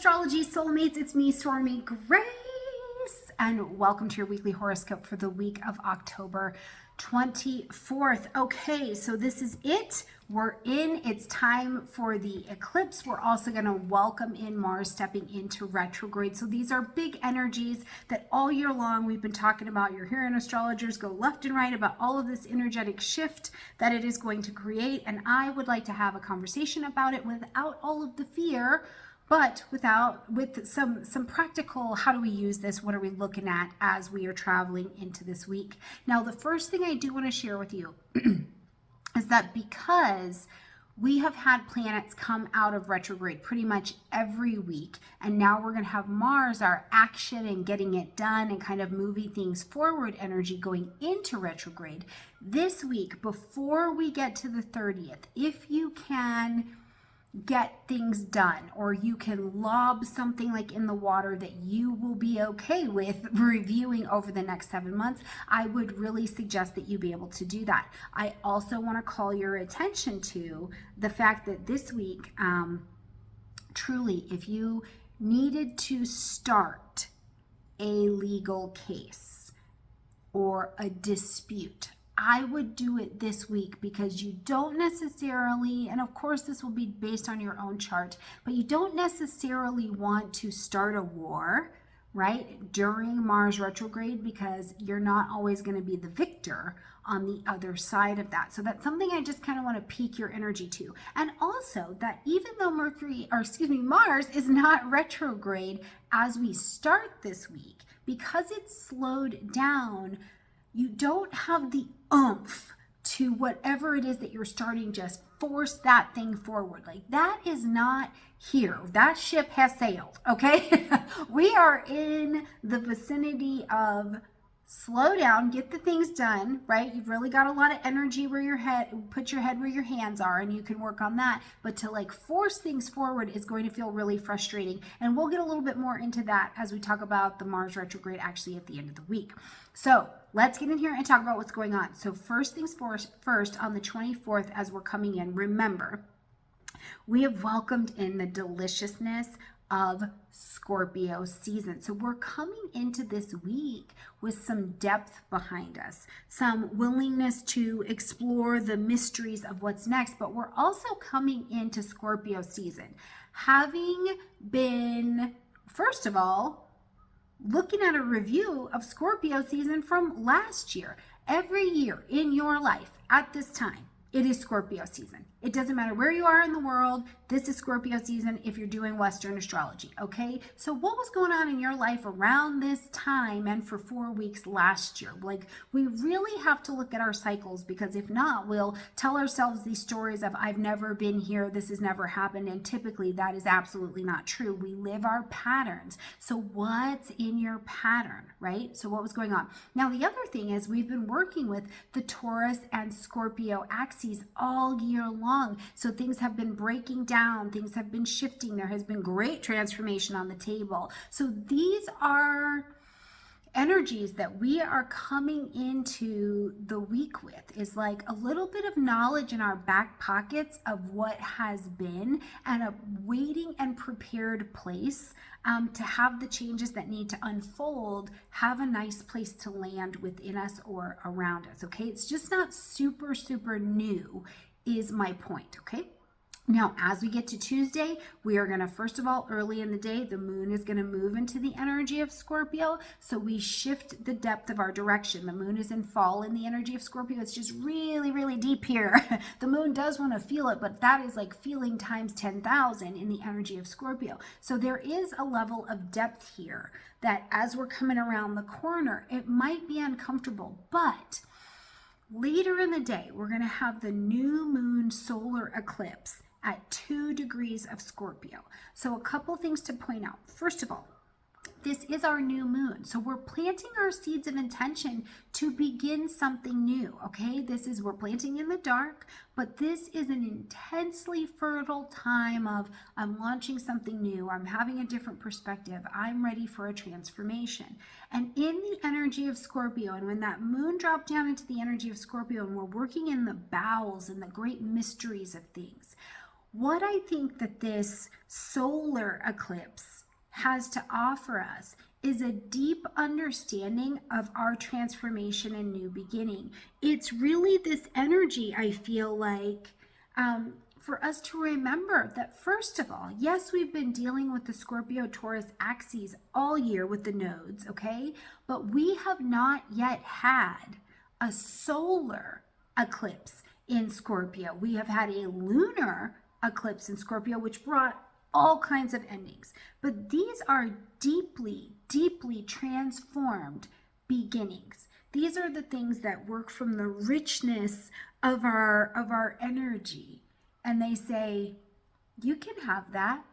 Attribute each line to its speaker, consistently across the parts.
Speaker 1: Astrology Soulmates, it's me, Stormie Grace, and welcome to your weekly horoscope for the week of October 24th. Okay, so this is it. We're in. It's time for the eclipse. We're also going to welcome in Mars stepping into retrograde. So these are big energies that all year long we've been talking about. You're hearing astrologers go left and right about all of this energetic shift that it is going to create. And I would like to have a conversation about it without all of the fear, but with some practical, how do we use this? What are we looking at as we are traveling into this week? Now, the first thing I do want to share with you is that because we have had planets come out of retrograde pretty much every week, and now we're going to have Mars, our action and getting it done and kind of moving things forward energy going into retrograde. This week, before we get to the 30th, if you can get things done, or you can lob something like in the water that you will be okay with reviewing over the next 7 months, I would really suggest that you be able to do that. I also want to call your attention to the fact that this week, truly, if you needed to start a legal case or a dispute, I would do it this week, because you don't necessarily, and of course this will be based on your own chart, but you don't necessarily want to start a war, right, during Mars retrograde, because you're not always going to be the victor on the other side of that. So that's something I just kind of want to pique your energy to. And also that even though Mars is not retrograde as we start this week, because it's slowed down, you don't have the oomph to whatever it is that you're starting. Just force that thing forward. Like, that is not here. That ship has sailed, okay? We are in the vicinity of slow down, get the things done, right? You've really got a lot of energy where put your head where your hands are, and you can work on that. But to like force things forward is going to feel really frustrating. And we'll get a little bit more into that as we talk about the Mars retrograde actually at the end of the week. So let's get in here and talk about what's going on. So first things first, on the 24th, as we're coming in, remember, we have welcomed in the deliciousness of Scorpio season. So we're coming into this week with some depth behind us, some willingness to explore the mysteries of what's next, but we're also coming into Scorpio season having been, first of all, looking at a review of Scorpio season from last year. Every year in your life at this time, it is Scorpio season. It doesn't matter where you are in the world. This is Scorpio season if you're doing Western astrology, okay? So what was going on in your life around this time and for 4 weeks last year? Like, we really have to look at our cycles, because if not, we'll tell ourselves these stories of, I've never been here, this has never happened, and typically that is absolutely not true. We live our patterns. So what's in your pattern, right? So what was going on? Now, the other thing is, we've been working with the Taurus and Scorpio axes all year long. So things have been breaking down, things have been shifting. There has been great transformation on the table. So these are energies that we are coming into the week with, is like a little bit of knowledge in our back pockets of what has been, and a waiting and prepared place to have the changes that need to unfold have a nice place to land within us or around us, okay? It's just not super new, is my point, okay? Now, as we get to Tuesday, we are going to, first of all, early in the day, the moon is going to move into the energy of Scorpio. So we shift the depth of our direction. The moon is in fall in the energy of Scorpio. It's just really deep here. The moon does want to feel it, but that is like feeling times 10,000 in the energy of Scorpio. So there is a level of depth here that as we're coming around the corner, it might be uncomfortable, but later in the day, we're going to have the new moon solar eclipse at 2 degrees of Scorpio. So a couple things to point out. First of all, this is our new moon. So we're planting our seeds of intention to begin something new, okay? We're planting in the dark, but this is an intensely fertile time of, I'm launching something new, I'm having a different perspective, I'm ready for a transformation. And in the energy of Scorpio, and when that moon dropped down into the energy of Scorpio, and we're working in the bowels and the great mysteries of things, what I think that this solar eclipse has to offer us is a deep understanding of our transformation and new beginning. It's really this energy, I feel like, for us to remember that, first of all, yes, we've been dealing with the Scorpio Taurus axes all year with the nodes, okay? But we have not yet had a solar eclipse in Scorpio. We have had a lunar eclipse in Scorpio, which brought all kinds of endings. But these are deeply, deeply transformed beginnings. These are the things that work from the richness of our energy. And they say, you can have that.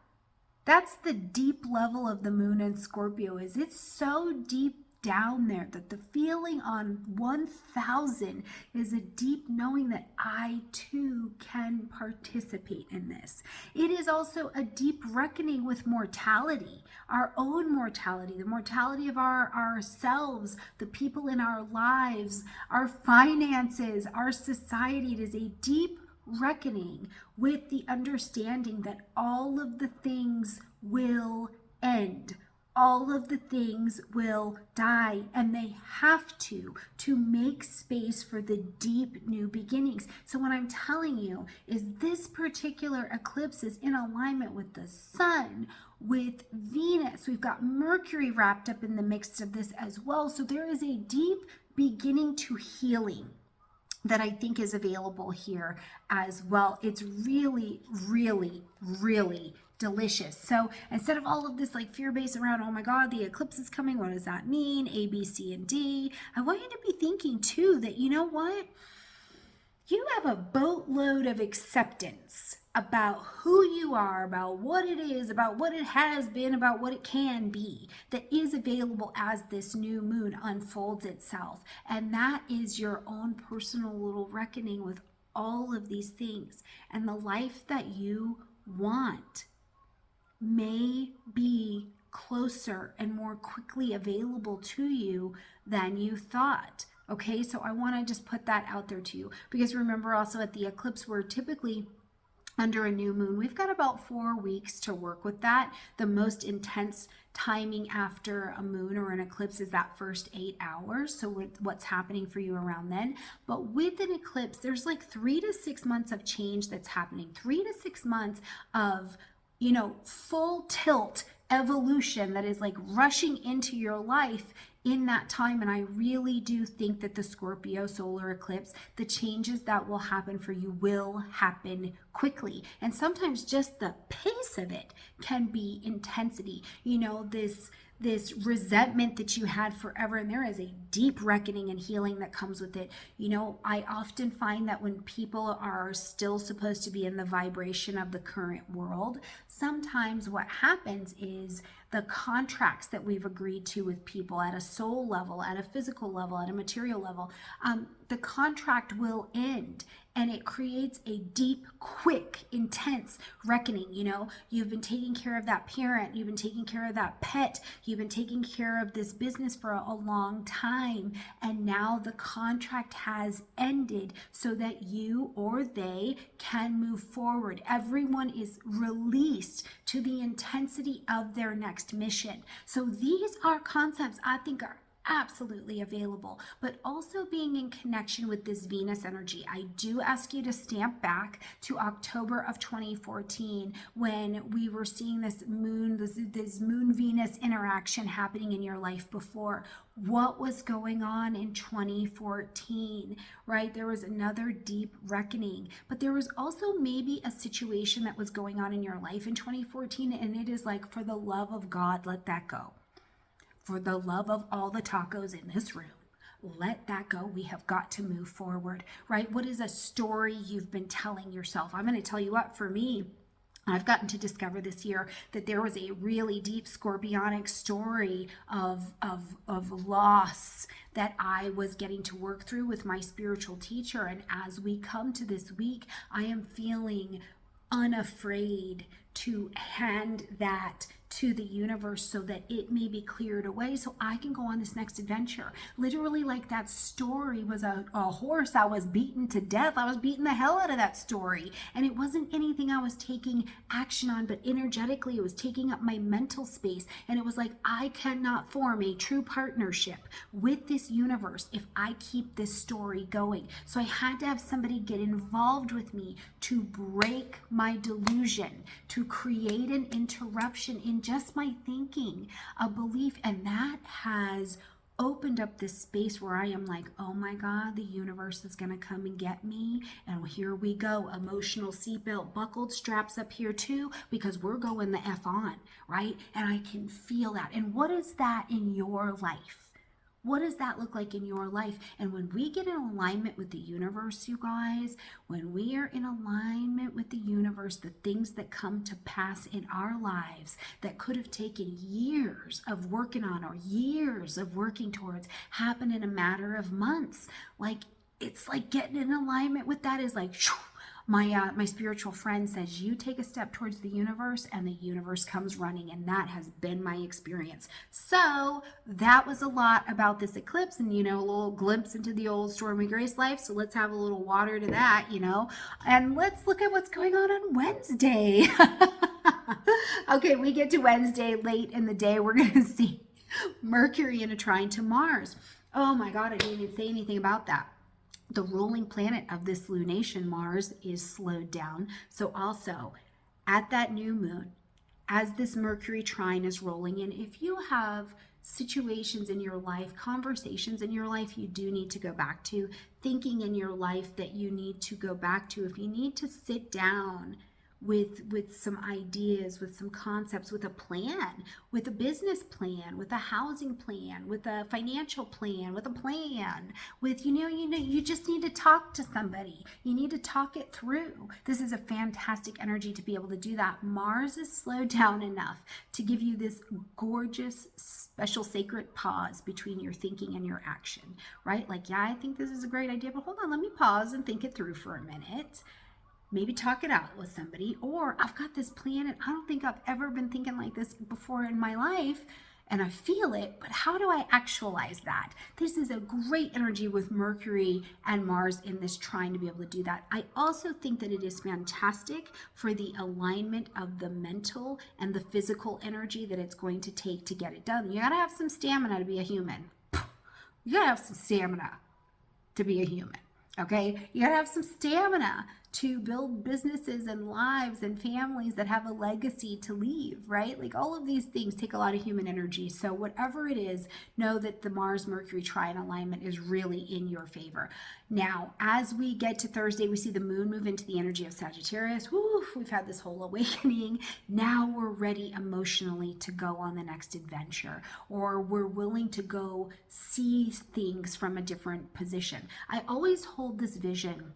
Speaker 1: That's the deep level of the moon in Scorpio. Is it's so deep down there that the feeling on 1000 is a deep knowing that I too can participate in this. It is also a deep reckoning with mortality, our own mortality, the mortality of ourselves, the people in our lives, our finances, our society. It is a deep reckoning with the understanding that all of the things will end. All of the things will die, and they have to make space for the deep new beginnings. So what I'm telling you is this particular eclipse is in alignment with the sun, with Venus. We've got Mercury wrapped up in the mix of this as well. So there is a deep beginning to healing that I think is available here as well. It's really, really, really delicious. So instead of all of this like fear base around, oh my God, the eclipse is coming, what does that mean? A, B, C, and D. I want you to be thinking too that, you know what? You have a boatload of acceptance about who you are, about what it is, about what it has been, about what it can be, that is available as this new moon unfolds itself. And that is your own personal little reckoning with all of these things. And the life that you want may be closer and more quickly available to you than you thought. Okay, so I want to just put that out there to you, because remember also at the eclipse, we're typically under a new moon. We've got about 4 weeks to work with that. The most intense timing after a moon or an eclipse is that first 8 hours. So what's happening for you around then. But with an eclipse, there's like 3 to 6 months of change that's happening. 3 to 6 months of, you know, full tilt evolution that is like rushing into your life in that time. And I really do think that the Scorpio solar eclipse, the changes that will happen for you will happen quickly. And sometimes just the pace of it can be intensity. You know, this resentment that you had forever, and there is a deep reckoning and healing that comes with it. You know, I often find that when people are still supposed to be in the vibration of the current world, sometimes what happens is the contracts that we've agreed to with people at a soul level, at a physical level, at a material level, the contract will end. And it creates a deep, quick, intense reckoning. You know, you've been taking care of that parent, you've been taking care of that pet, you've been taking care of this business for a long time, and now the contract has ended so that you or they can move forward. Everyone is released to the intensity of their next mission. So these are concepts I think are absolutely available, but also being in connection with this Venus energy. I do ask you to stamp back to October of 2014 when we were seeing this moon Venus interaction happening in your life before. What was going on in 2014, right? There was another deep reckoning, but there was also maybe a situation that was going on in your life in 2014, and it is like, for the love of God, let that go. For the love of all the tacos in this room, let that go. We have got to move forward, right? What is a story you've been telling yourself? I'm going to tell you what, for me, I've gotten to discover this year that there was a really deep scorpionic story of loss that I was getting to work through with my spiritual teacher. And as we come to this week, I am feeling unafraid to hand that to the universe so that it may be cleared away so I can go on this next adventure. Literally, like that story was a horse I was beaten to death. I was beating the hell out of that story. And it wasn't anything I was taking action on, but energetically it was taking up my mental space. And it was like, I cannot form a true partnership with this universe if I keep this story going. So I had to have somebody get involved with me to break my delusion, to create an interruption in just my thinking, a belief. And that has opened up this space where I am like, oh my God, the universe is going to come and get me. And here we go. Emotional seatbelt buckled, straps up here too, because we're going the F on, right? And I can feel that. And what is that in your life? What does that look like in your life? And when we get in alignment with the universe, you guys, when we are in alignment with the universe, the things that come to pass in our lives that could have taken years of working on or years of working towards happen in a matter of months. Like, it's like getting in alignment with that is like, shoo. My spiritual friend says, you take a step towards the universe and the universe comes running, and that has been my experience. So that was a lot about this eclipse, and a little glimpse into the old Stormy Grace life. So let's have a little water to that, and let's look at what's going on Wednesday. Okay, we get to Wednesday late in the day. We're going to see Mercury in a trine to Mars. Oh my God, I didn't even say anything about that. The ruling planet of this lunation, Mars, is slowed down. So also at that new moon, as this Mercury trine is rolling in, if you have situations in your life, conversations in your life you do need to go back to, thinking in your life that you need to go back to, if you need to sit down with some ideas, with some concepts, with a plan, with a business plan, with a housing plan, with a financial plan, with a plan, with, you just need to talk to somebody. You need to talk it through. This is a fantastic energy to be able to do that. Mars is slowed down enough to give you this gorgeous, special, sacred pause between your thinking and your action, right? Like, yeah, I think this is a great idea, but hold on, let me pause and think it through for a minute. Maybe talk it out with somebody, or I've got this plan and I don't think I've ever been thinking like this before in my life, and I feel it, but how do I actualize that? This is a great energy with Mercury and Mars in this trine to be able to do that. I also think that it is fantastic for the alignment of the mental and the physical energy that it's going to take to get it done. You gotta have some stamina to be a human. You gotta have some stamina to be a human. Okay, you gotta have some stamina to build businesses and lives and families that have a legacy to leave, right? Like, all of these things take a lot of human energy. So whatever it is, know that the Mars-Mercury trine alignment is really in your favor. Now, as we get to Thursday, we see the moon move into the energy of Sagittarius. Woo, we've had this whole awakening. Now we're ready emotionally to go on the next adventure, or we're willing to go see things from a different position. I always hold this vision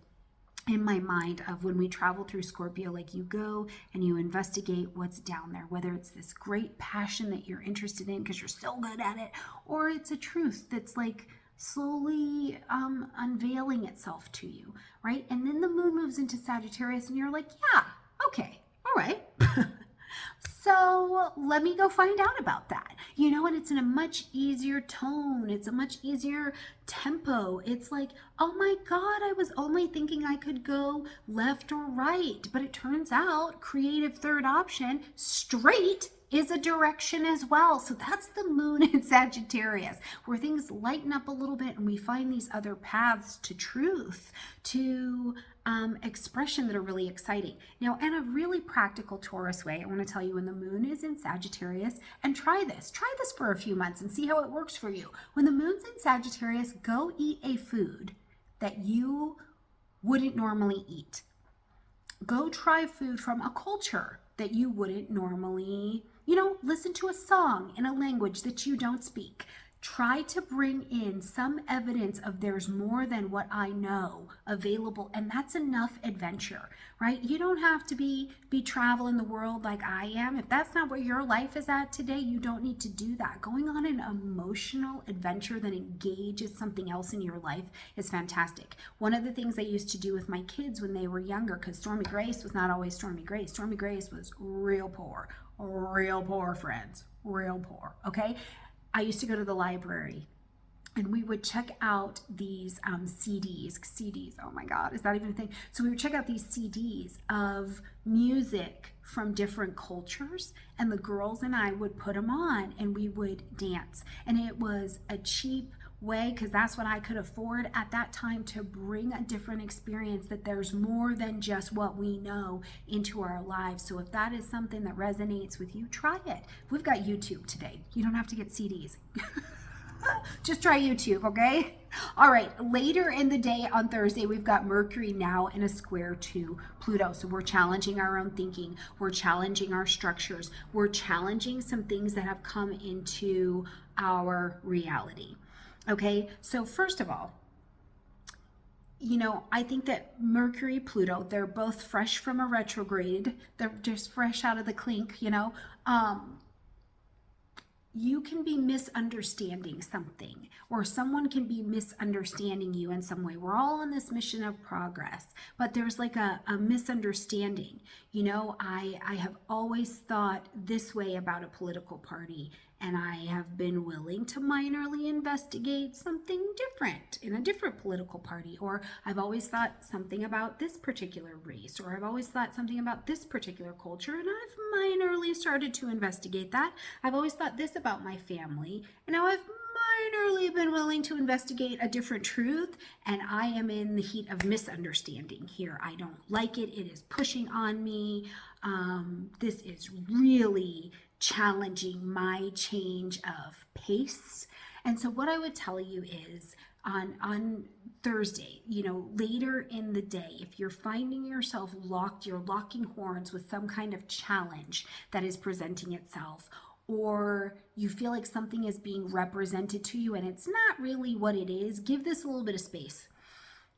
Speaker 1: in my mind of when we travel through Scorpio, like, you go and you investigate what's down there, whether it's this great passion that you're interested in because you're so good at it, or it's a truth that's like slowly unveiling itself to you, right? And then the moon moves into Sagittarius and you're like, yeah, okay, all right. So let me go find out about that, and it's in a much easier tone. It's a much easier tempo. It's like, oh my God, I was only thinking I could go left or right, but it turns out creative third option, straight, is a direction as well. So that's the moon in Sagittarius, where things lighten up a little bit and we find these other paths to truth, to expression that are really exciting. Now, in a really practical Taurus way, I want to tell you, when the moon is in Sagittarius, and try this for a few months and see how it works for you. When the moon's in Sagittarius, go eat a food that you wouldn't normally eat. Go try food from a culture that you wouldn't normally, listen to a song in a language that you don't speak. Try to bring in some evidence of there's more than what I know available, and that's enough adventure, right? You don't have to be traveling the world like I am. If that's not where your life is at today, you don't need to do that. Going on an emotional adventure that engages something else in your life is fantastic. One of the things I used to do with my kids when they were younger, because Stormy Grace was not always Stormy Grace. Stormy Grace was real poor, friends, real poor, okay? I used to go to the library and we would check out these CDs. Oh my God, is that even a thing? So we would check out these CDs of music from different cultures, and the girls and I would put them on and we would dance. And it was a cheap way, because that's what I could afford at that time, to bring a different experience, that there's more than just what we know into our lives. So if that is something that resonates with you, try it. We've got YouTube today. You don't have to get CDs. Just try YouTube, okay? All right, later in the day on Thursday, we've got Mercury now in a square to Pluto. So we're challenging our own thinking. We're challenging our structures. We're challenging some things that have come into our reality. Okay, so first of all, I think that Mercury, Pluto, they're both fresh from a retrograde. They're just fresh out of the clink, you can be misunderstanding something, or someone can be misunderstanding you in some way. We're all on this mission of progress, but there's like a misunderstanding. I have always thought this way about a political party, and I have been willing to minorly investigate something different in a different political party. Or I've always thought something about this particular race, or I've always thought something about this particular culture, and I've minorly started to investigate that. I've always thought this about my family, and now I've minorly been willing to investigate a different truth, and I am in the heat of misunderstanding here. I don't like it. It is pushing on me. This is really challenging my change of pace. And so what I would tell you is on Thursday, later in the day, if you're finding yourself you're locking horns with some kind of challenge that is presenting itself, or you feel like something is being represented to you and it's not really what it is, give this a little bit of space.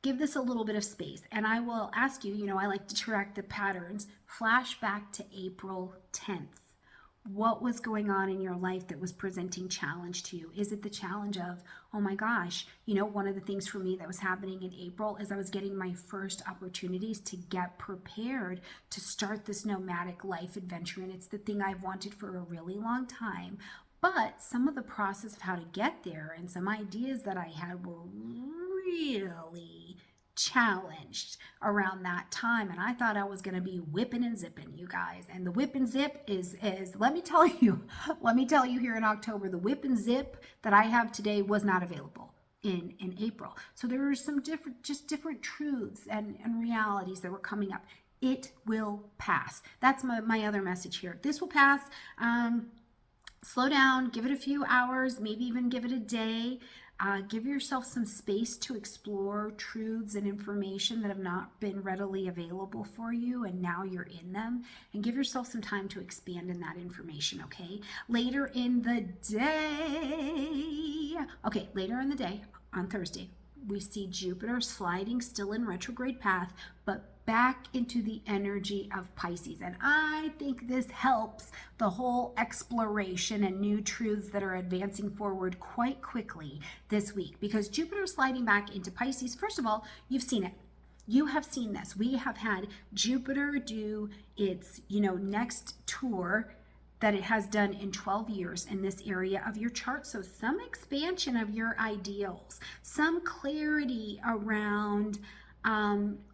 Speaker 1: Give this a little bit of space. And I will ask you, I like to track the patterns, flash back to April 10th. What was going on in your life that was presenting challenge to you? Is it the challenge of, oh my gosh, one of the things for me that was happening in April is I was getting my first opportunities to get prepared to start this nomadic life adventure. And it's the thing I've wanted for a really long time. But some of the process of how to get there and some ideas that I had were really challenged around that time, and I thought I was going to be whipping and zipping, you guys. And the whip and zip is let me tell you here in October, the whip and zip that I have today was not available in April. So there were some different truths and realities that were coming up. It will pass. That's my other message here. This will pass. Slow down, give it a few hours, maybe even give it a day. Give yourself some space to explore truths and information that have not been readily available for you, and now you're in them. And give yourself some time to expand in that information, okay? Later in the day, on Thursday, we see Jupiter sliding still in retrograde path, but back into the energy of Pisces. And I think this helps the whole exploration and new truths that are advancing forward quite quickly this week, because Jupiter sliding back into Pisces, first of all, you've seen it. You have seen this. We have had Jupiter do its, next tour that it has done in 12 years in this area of your chart. So some expansion of your ideals, some clarity around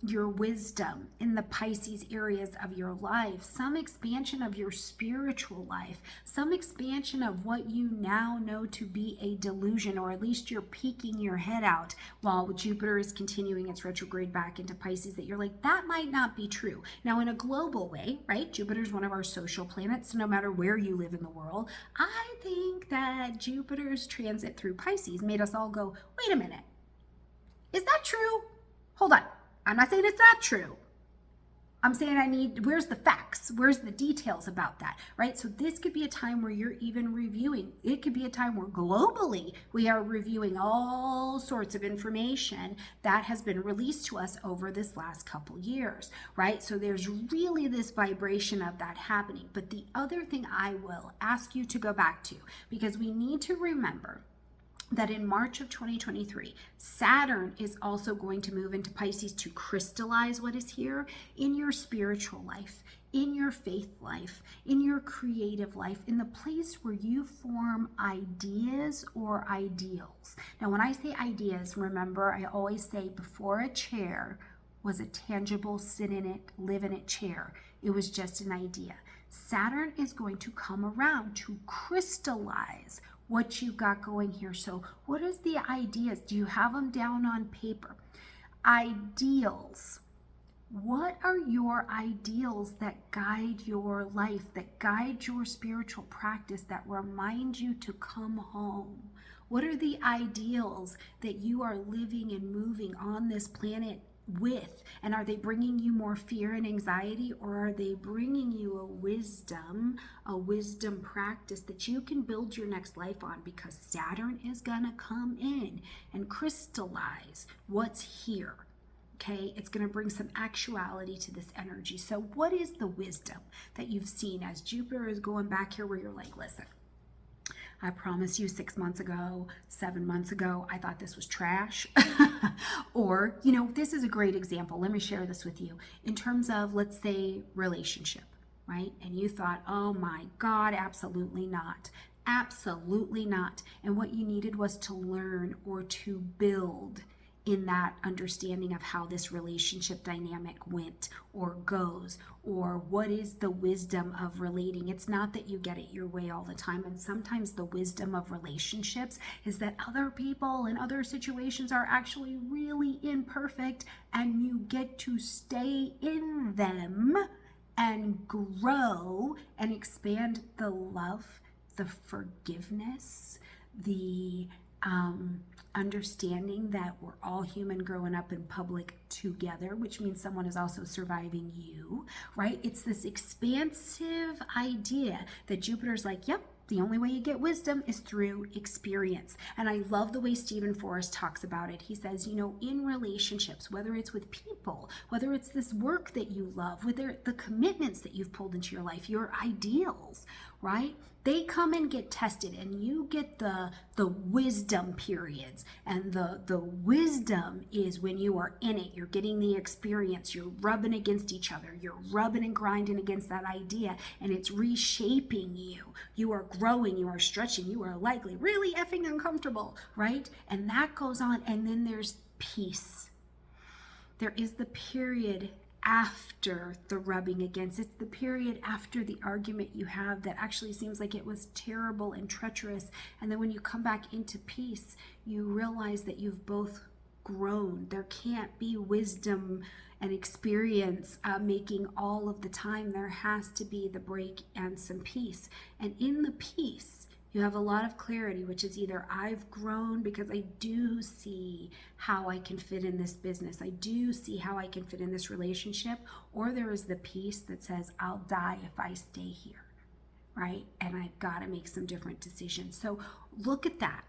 Speaker 1: your wisdom in the Pisces areas of your life, some expansion of your spiritual life, some expansion of what you now know to be a delusion, or at least you're peeking your head out while Jupiter is continuing its retrograde back into Pisces, that you're like, that might not be true. Now, in a global way, right? Jupiter's one of our social planets, so no matter where you live in the world, I think that Jupiter's transit through Pisces made us all go, wait a minute, is that true? Hold on. I'm not saying it's not true. I'm saying where's the facts? Where's the details about that, right? So this could be a time where you're even reviewing. It could be a time where globally we are reviewing all sorts of information that has been released to us over this last couple years, right? So there's really this vibration of that happening. But the other thing I will ask you to go back to, because we need to remember that in March of 2023, Saturn is also going to move into Pisces to crystallize what is here in your spiritual life, in your faith life, in your creative life, in the place where you form ideas or ideals. Now, when I say ideas, remember, I always say before a chair was a tangible sit in it, live in it chair. It was just an idea. Saturn is going to come around to crystallize what you got going here. So what is the ideas? Do you have them down on paper? Ideals. What are your ideals that guide your life, that guide your spiritual practice, that remind you to come home? What are the ideals that you are living and moving on this planet with? And are they bringing you more fear and anxiety, or are they bringing you a wisdom practice that you can build your next life on? Because Saturn is gonna come in and crystallize what's here. Okay, it's going to bring some actuality to this energy. So what is the wisdom that you've seen as Jupiter is going back here, where you're like, listen, I promise you 6 months ago, 7 months ago, I thought this was trash. Or, you know, this is a great example. Let me share this with you in terms of, let's say, relationship, right? And you thought, oh my God, absolutely not. Absolutely not. And what you needed was to learn or to build in that understanding of how this relationship dynamic went or goes, or what is the wisdom of relating. It's not that you get it your way all the time, and sometimes the wisdom of relationships is that other people and other situations are actually really imperfect, and you get to stay in them and grow and expand the love, the forgiveness, the understanding that we're all human growing up in public together, which means someone is also surviving you, right? It's this expansive idea that Jupiter's like, yep, the only way you get wisdom is through experience. And I love the way Stephen Forrest talks about it. He says, you know, in relationships, whether it's with people, whether it's this work that you love, whether the commitments that you've pulled into your life, your ideals, right? They come and get tested, and you get the wisdom periods. And the wisdom is when you are in it, you're getting the experience, you're rubbing against each other, you're rubbing and grinding against that idea, and it's reshaping you. You are growing, you are stretching, you are likely really effing uncomfortable, right? And that goes on. And then there's peace. There is the period after the rubbing against. It's the period after the argument you have that actually seems like it was terrible and treacherous. And then when you come back into peace, you realize that you've both grown. There can't be wisdom and experience making all of the time. There has to be the break and some peace. And in the peace, you have a lot of clarity, which is either I've grown because I do see how I can fit in this business, I do see how I can fit in this relationship, or there is the peace that says I'll die if I stay here, right? And I've got to make some different decisions. So look at that.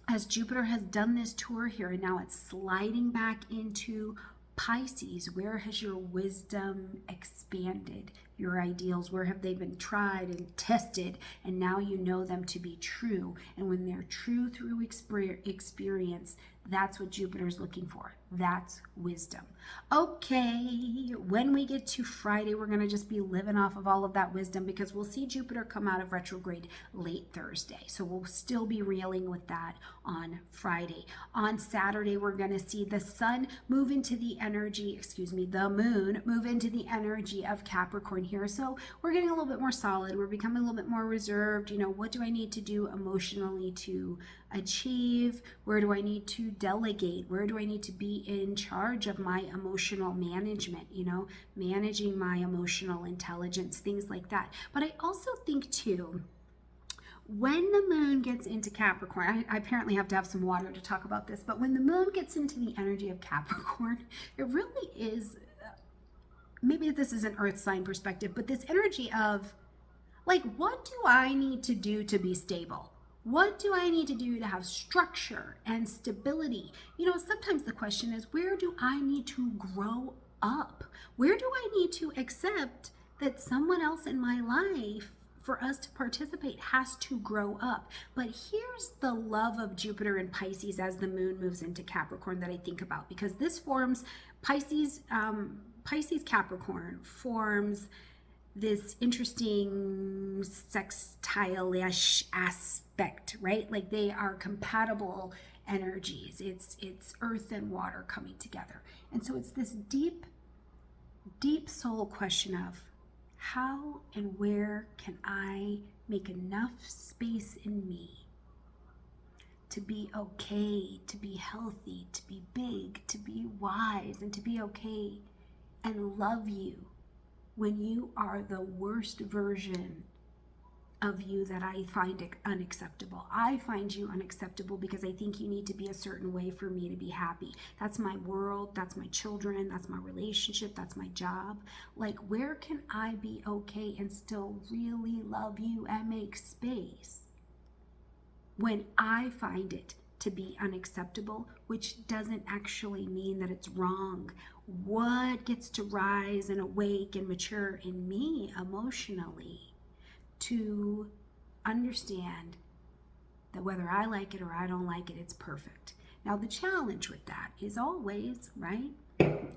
Speaker 1: As Jupiter has done this tour here, and now it's sliding back into Pisces, where has your wisdom expanded? Your ideals, where have they been tried and tested, and now you know them to be true? And when they're true through experience, that's what Jupiter's looking for. That's wisdom. Okay, when we get to Friday, we're going to just be living off of all of that wisdom, because we'll see Jupiter come out of retrograde late Thursday. So we'll still be reeling with that on Friday. On Saturday, we're going to see the sun move into the energy, the moon move into the energy of Capricorn here. So we're getting a little bit more solid. We're becoming a little bit more reserved. You know, what do I need to do emotionally to achieve? Where do I need to delegate? Where do I need to be in charge of my emotional management? You know, managing my emotional intelligence, things like that. But I also think too, when the moon gets into Capricorn, I apparently have to have some water to talk about this, but when the moon gets into the energy of Capricorn, it really is maybe maybe this is an earth sign perspective, but this energy of like, what do I need to do to be stable? What do I need to do to have structure and stability? You know, sometimes the question is, where do I need to grow up? Where do I need to accept that someone else in my life, for us to participate, has to grow up? But here's the love of Jupiter and Pisces as the moon moves into Capricorn that I think about, because this forms Pisces Capricorn forms this interesting sextile-ish aspect, right? Like they are compatible energies. It's earth and water coming together. And so it's this deep, deep soul question of how and where can I make enough space in me to be okay, to be healthy, to be big, to be wise, and to be okay and love you when you are the worst version of you that I find unacceptable. I find you unacceptable because I think you need to be a certain way for me to be happy. That's my world, that's my children, that's my relationship, that's my job. Like, where can I be okay and still really love you and make space when I find it to be unacceptable, which doesn't actually mean that it's wrong. What gets to rise and awake and mature in me emotionally to understand that whether I like it or I don't like it, it's perfect. Now, the challenge with that is always, right?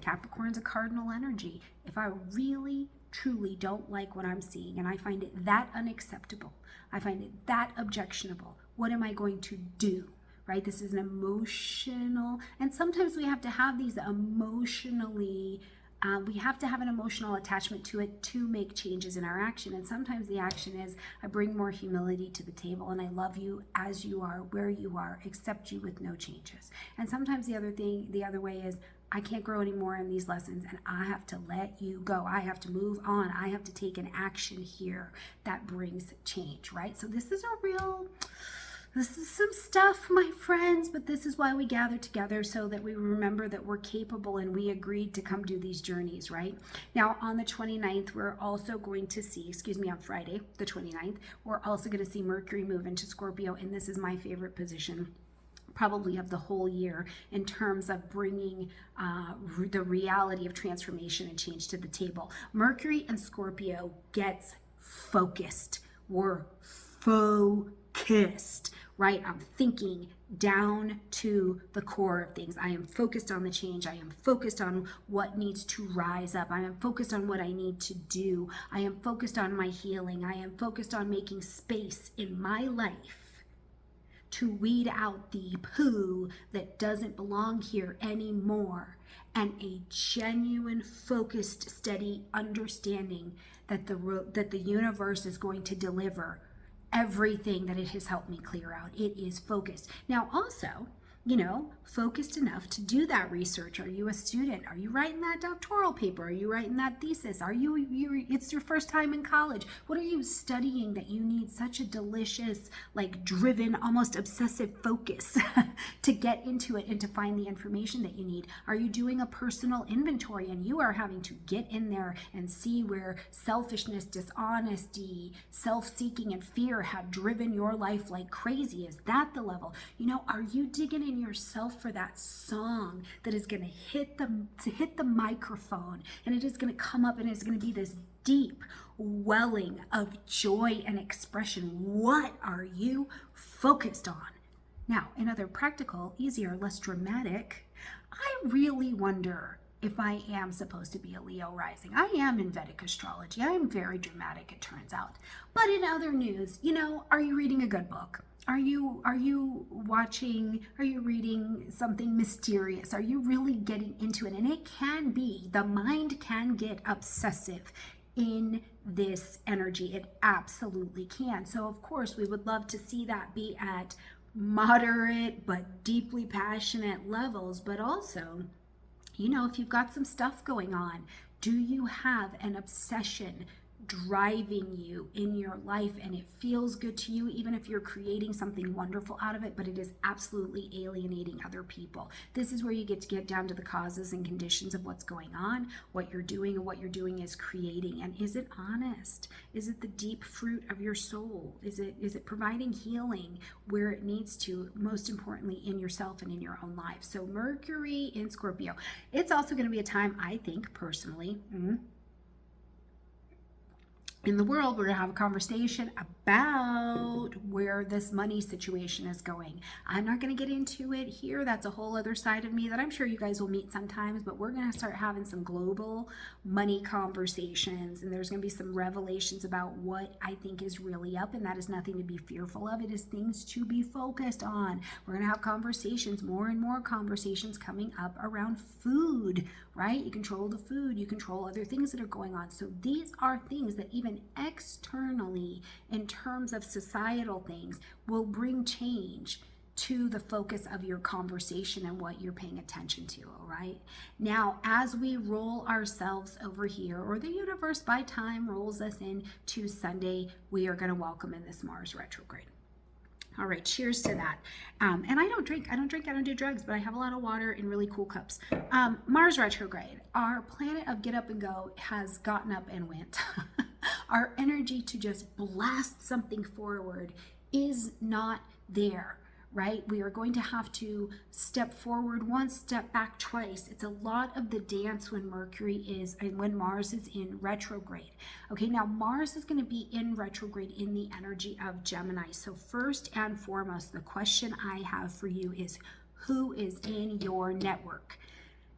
Speaker 1: Capricorn's a cardinal energy. If I really, truly don't like what I'm seeing and I find it that unacceptable, I find it that objectionable, what am I going to do? Right? This is an emotional, and sometimes we have to have these emotionally, we have to have an emotional attachment to it to make changes in our action. And sometimes the action is, I bring more humility to the table and I love you as you are, where you are, accept you with no changes. And sometimes the other way is, I can't grow anymore in these lessons and I have to let you go. I have to move on. I have to take an action here that brings change, right? So this is some stuff, my friends, but this is why we gather together, so that we remember that we're capable and we agreed to come do these journeys, right? Now, on the 29th, we're also going to see, on Friday, the 29th, we're also going to see Mercury move into Scorpio, and this is my favorite position probably of the whole year in terms of bringing the reality of transformation and change to the table. Mercury and Scorpio gets focused. We're focused, right? I'm thinking down to the core of things. I am focused on the change. I am focused on what needs to rise up. I am focused on what I need to do. I am focused on my healing. I am focused on making space in my life to weed out the poo that doesn't belong here anymore, and a genuine, focused, steady understanding that the universe is going to deliver everything that it has helped me clear out. It is focused. Now, also, focused enough to do that research. Are you a student? Are you writing that doctoral paper? Are you writing that thesis? It's your first time in college. What are you studying that you need such a delicious, like driven, almost obsessive focus to get into it and to find the information that you need? Are you doing a personal inventory and you are having to get in there and see where selfishness, dishonesty, self-seeking, and fear have driven your life like crazy? Is that the level? Are you digging in yourself for that song that is going to hit the microphone, and it is going to come up and it's going to be this deep welling of joy and expression? What are you focused on? Now, in other practical, easier, less dramatic, I really wonder if I am supposed to be a Leo rising. I am in Vedic astrology. I am very dramatic, it turns out. But in other news, are you reading a good book? Are you reading something mysterious? Are you really getting into it? And it can be, the mind can get obsessive in this energy. It absolutely can. So of course we would love to see that be at moderate but deeply passionate levels. But also, if you've got some stuff going on, do you have an obsession driving you in your life, and it feels good to you, even if you're creating something wonderful out of it, but it is absolutely alienating other people. This is where you get to get down to the causes and conditions of what's going on, what you're doing, and what you're doing is creating. And is it honest? Is it the deep fruit of your soul? Is it providing healing where it needs to, most importantly in yourself and in your own life? So Mercury in Scorpio. It's also going to be a time, I think personally, in the world, we're going to have a conversation about where this money situation is going. I'm not going to get into it here. That's a whole other side of me that I'm sure you guys will meet sometimes, but we're going to start having some global money conversations, and there's going to be some revelations about what I think is really up, and that is nothing to be fearful of. It is things to be focused on. We're going to have conversations, more and more conversations coming up around food, right? You control the food, you control other things that are going on. So these are things that even externally, in terms of societal things, will bring change to the focus of your conversation and what you're paying attention to. All right, now as we roll ourselves over here, or the universe by time rolls us in to Sunday, we are going to welcome in this Mars retrograde. All right, cheers to that. And I don't do drugs, but I have a lot of water in really cool cups. Mars retrograde, our planet of get up and go, has gotten up and went. Our energy to just blast something forward is not there, right? We are going to have to step forward once, step back twice. It's a lot of the dance when Mercury is, and when Mars is in retrograde. Okay, now Mars is going to be in retrograde in the energy of Gemini. So first and foremost, the question I have for you is, who is in your network?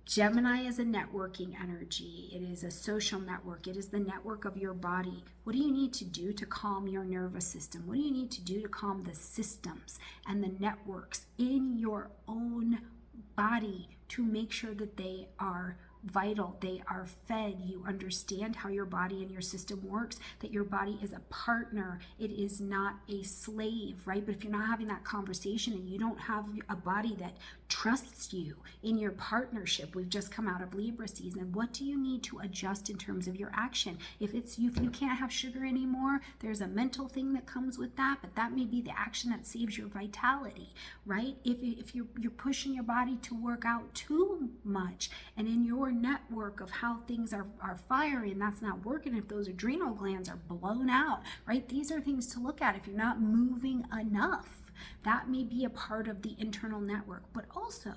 Speaker 1: Gemini is a networking energy. It is a social network. It is the network of your body. What do you need to do to calm your nervous system? What do you need to do to calm the systems and the networks in your own body to make sure that they are vital, they are fed, you understand how your body and your system works, that your body is a partner, it is not a slave, right? But if you're not having that conversation and you don't have a body that trusts you in your partnership, we've just come out of Libra season, what do you need to adjust in terms of your action? If you can't have sugar anymore, there's a mental thing that comes with that, but that may be the action that saves your vitality, right? If you're pushing your body to work out too much, and in your network of how things are firing, that's not working, if those adrenal glands are blown out, right? These are things to look at. If you're not moving enough, that may be a part of the internal network. But also,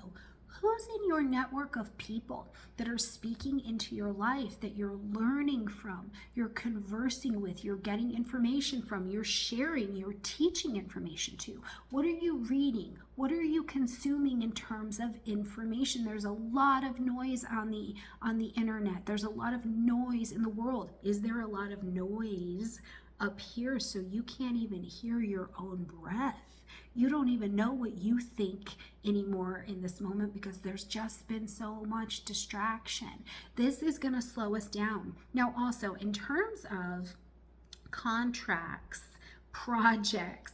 Speaker 1: who's in your network of people that are speaking into your life, that you're learning from, you're conversing with, you're getting information from, you're sharing, you're teaching information to? What are you reading? What are you consuming in terms of information? There's a lot of noise on the internet. There's a lot of noise in the world. Is there a lot of noise up here so you can't even hear your own breath? You don't even know what you think anymore in this moment because there's just been so much distraction. This is going to slow us down. Now, also in terms of contracts, projects,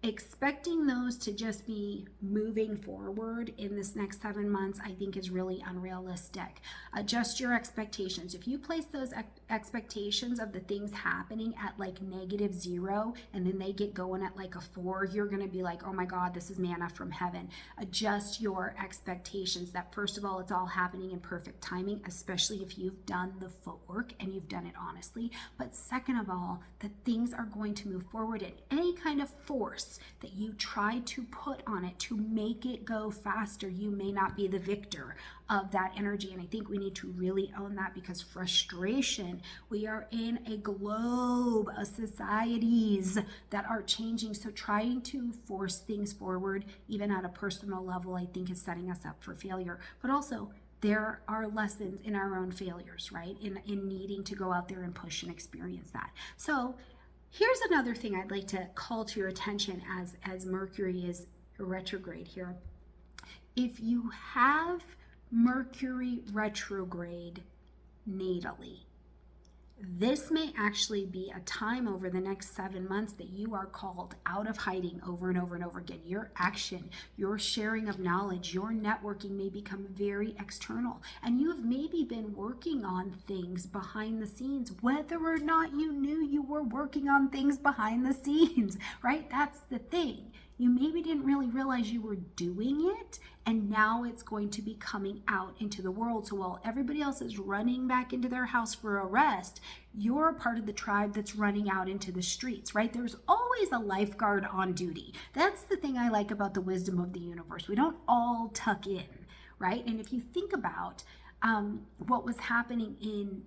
Speaker 1: expecting those to just be moving forward in this next 7 months, I think is really unrealistic. Adjust your expectations. If you place those expectations of the things happening at like -0 and then they get going at like a 4, you're going to be like, oh my God, this is manna from heaven. Adjust your expectations that first of all, it's all happening in perfect timing, especially if you've done the footwork and you've done it honestly. But second of all, that things are going to move forward, and any kind of force that you try to put on it to make it go faster, you may not be the victor of that energy. And I think we need to really own that, because frustration, we are in a globe of societies that are changing. So trying to force things forward, even at a personal level, I think is setting us up for failure. But also, there are lessons in our own failures, right? In needing to go out there and push and experience that. So here's another thing I'd like to call to your attention as Mercury is retrograde here. If you have Mercury retrograde natally, this may actually be a time over the next 7 months that you are called out of hiding over and over and over again. Your action, your sharing of knowledge, your networking may become very external. And you have maybe been working on things behind the scenes, whether or not you knew you were working on things behind the scenes, right? That's the thing. You maybe didn't really realize you were doing it, and now it's going to be coming out into the world. So while everybody else is running back into their house for a rest, you're a part of the tribe that's running out into the streets, right? There's always a lifeguard on duty. That's the thing I like about the wisdom of the universe. We don't all tuck in, right? And if you think about what was happening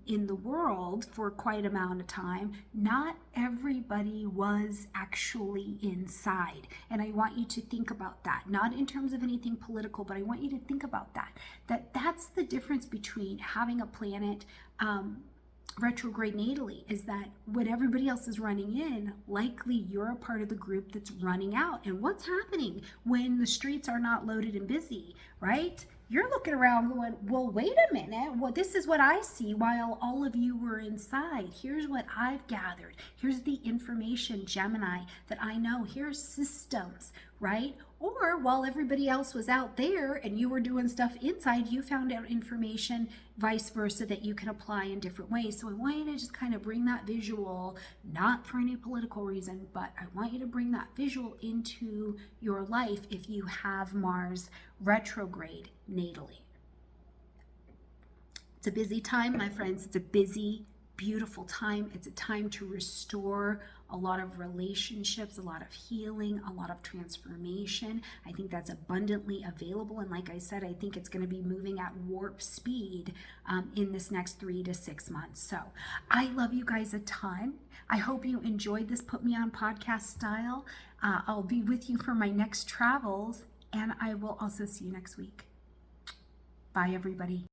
Speaker 1: in the world for quite an amount of time, not everybody was actually inside. And I want you to think about that, not in terms of anything political, but I want you to think about that's the difference between having a planet retrograde natally, is that when everybody else is running in, likely you're a part of the group that's running out. And what's happening when the streets are not loaded and busy, right? You're looking around going, well, wait a minute. Well, this is what I see while all of you were inside. Here's what I've gathered. Here's the information, Gemini, that I know. Here's systems, right? Or while everybody else was out there and you were doing stuff inside, you found out information, vice versa, that you can apply in different ways. So I want you to just kind of bring that visual, not for any political reason, but I want you to bring that visual into your life if you have Mars retrograde natally. It's a busy time, my friends. It's a busy, beautiful time. It's a time to restore a lot of relationships, a lot of healing, a lot of transformation. I think that's abundantly available. And like I said, I think it's going to be moving at warp speed in this next 3 to 6 months. So I love you guys a ton. I hope you enjoyed this Put Me On podcast style. I'll be with you for my next travels, and I will also see you next week. Bye, everybody.